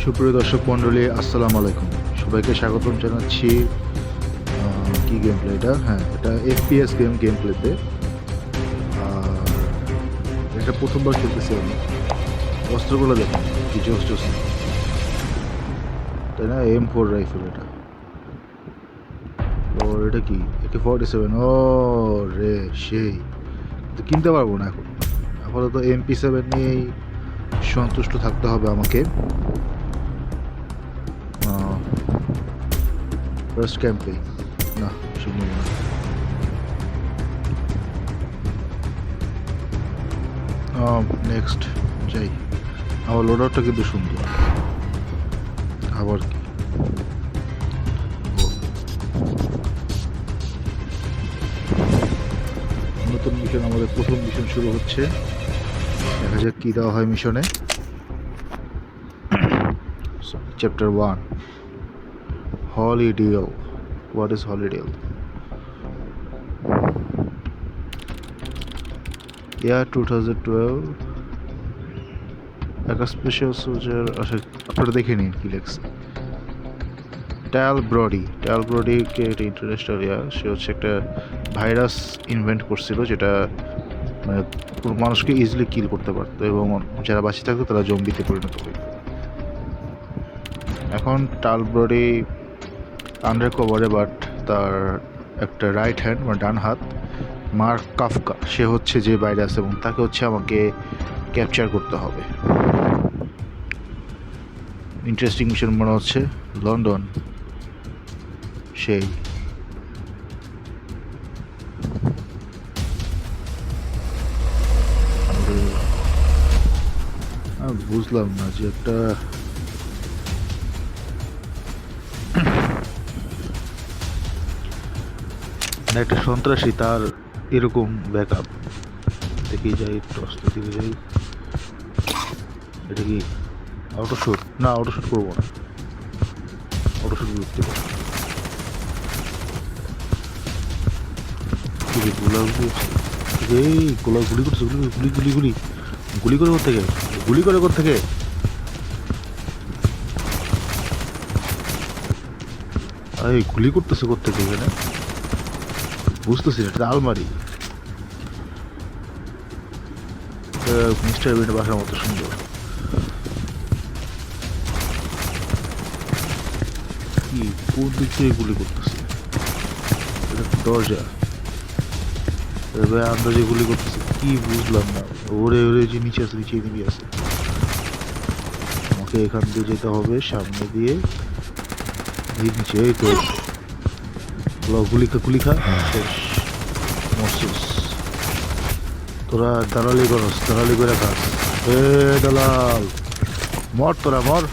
সুপ্রিয় দর্শক মণ্ডলী, আসসালামু আলাইকুম। সবাইকে স্বাগতম জানাচ্ছি। কি গেম প্লে এটা? হ্যাঁ, এটা এফপিএস গেম প্লেতে। আর এটা প্রথমবার খেলতেছি আমি। অস্ত্রগুলো দেখুন, কি জোস জোস, তাই না? M4 রাইফেল এটা। ও, এটা কি AK-47? ও রে, সেই তো কিনতে পারবো না এখন। আপাতত MP7 নিয়েই সন্তুষ্ট থাকতে হবে আমাকে। ফার্স্ট ক্যাম্পে না, সম্ভব না। নেক্সট যাই। আমার লোডারটা কিন্তু সুন্দর। আবার কি, নতুন মিশন, আমাদের প্রথম মিশন শুরু হচ্ছে। দেখা যাক কী দেওয়া হয় মিশনে। চ্যাপ্টার 1, হলিডেল। হোয়াট ইজ হলিডেল? ইয়ার 2012, একটা স্পেশাল সোলজার। আচ্ছা, আপনারা দেখে নিন কি লেখছে। ট্যাল ব্রডিকে একটা ইন্টারন্যাশনাল সে হচ্ছে একটা ভাইরাস ইনভেন্ট করছিল, যেটা মানে কোনো মানুষকে ইজিলি কিল করতে পারতো এবং যারা বাঁচিয়ে থাকতো তারা জম্বিতে পরিণত হইত। এখন টাল ব্রডি আন্ডার কভারে, বাট তার একটা রাইট হ্যান্ড মানে ডান হাত মার্ক কাফকা, সে হচ্ছে যে বাইরে আছে এবং তাকে হচ্ছে আমাকে ক্যাপচার করতে হবে। ইন্টারেস্টিং মিশন মনে হচ্ছে। লন্ডন, সেই বুঝলাম না যে একটা একটা সন্ত্রাসী তার এরকম ব্যাকআপ। দেখি যাই, একটু অস্ত্র দিকে যাই। এটা কি অটোশুট? না, অটোশুট করবো না। অটোশুট করতে গুলি করছে, গুলি গুলি গুলি গুলি করে কোথেকে? গুলি করে কোথেকে? এই গুলি করতেছে কোথেকে এখানে? বুঝতেছি না। এটা আলমারি। মিস্টার বিনের বাসার মতো সুন্দর। কি, কোন দিক থেকে গুলি করতেছে? এটা দরজা। আন্দাজে গুলি করতেছে, কি বুঝলাম না। ওরে ওরে, যে নিচে আছে, নিচে নিবি আছে। আমাকে এখান দিয়ে যেতে হবে, সামনে দিয়ে নিচে। এই তো গুলি খা, শেষ। মরছিস তোরা। দালালি করস, দালালি করে খাস। এ দালাল, মর তোরা, মর।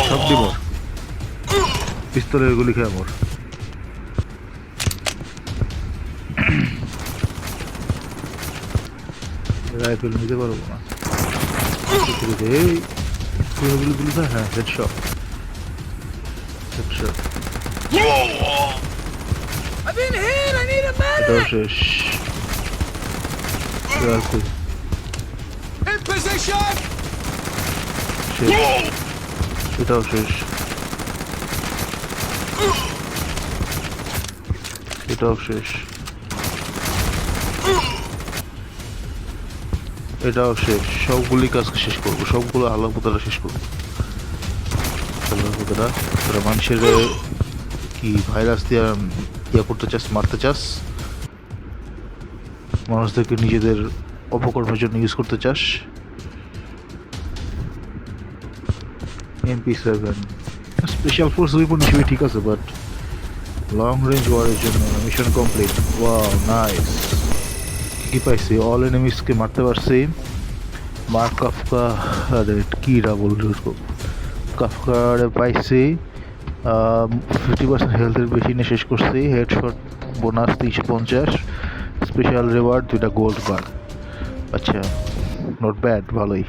সব দিব পিস্তলের গুলি খেয়ে মর। রাইফেল নিতে পারবো না। এই গুলি গুলি খা। হ্যাঁ, হেডশট, হেডশট। এটাও শেষ। আছে শেষ, এটাও শেষ, এটাও শেষ, এটাও শেষ। সবগুলি কাজকে শেষ করবো, সবগুলো আলাপুতারা শেষ করবো। আলাপুতারা, তোরা মানুষের কি ভাইরাস দিয়ে ইয়া করতে চাস, মারতে চাস? মানুষদেরকে নিজেদের অপকর্মের জন্য ইউজ করতে চাস? MP7 স্পেশাল ফোর্স উইপন হিসেবে ঠিক আছে, বাট লং রেঞ্জ ওয়ারের জন্য মিশন কমপ্লিট। Wow, nice. কি পাইছি? অল এনিমিসকে মারতে পারছি। মার্ক কাফকা, আরে কি ডাবল কাফকারে পাইছি। 50% হেলথের বেশি নিয়ে শেষ করছি। হেডশট বোনাস 350, স্পেশাল রিওয়ার্ড 2টা গোল্ড বার। আচ্ছা, নট ব্যাড, ভালোই।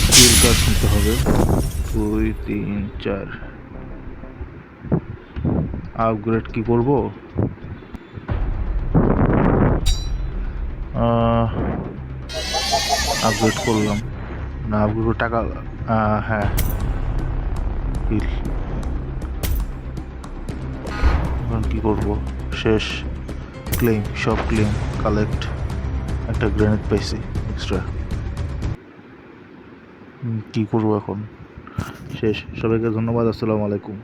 স্কিল কার্ড নিতে হবে 2, 3, 4। আপগ্রেড কি করব? আপগ্রেড করলাম না, আপগ্রেড করে টাকা হ্যাঁ হিল। এখন কী করবো? শেষ। ক্লেম, সব ক্লেম কালেক্ট। একটা গ্রেনেড পাইছি এক্সট্রা। কী করবো এখন? শেষ। সবাইকে ধন্যবাদ। আসসালামু আলাইকুম।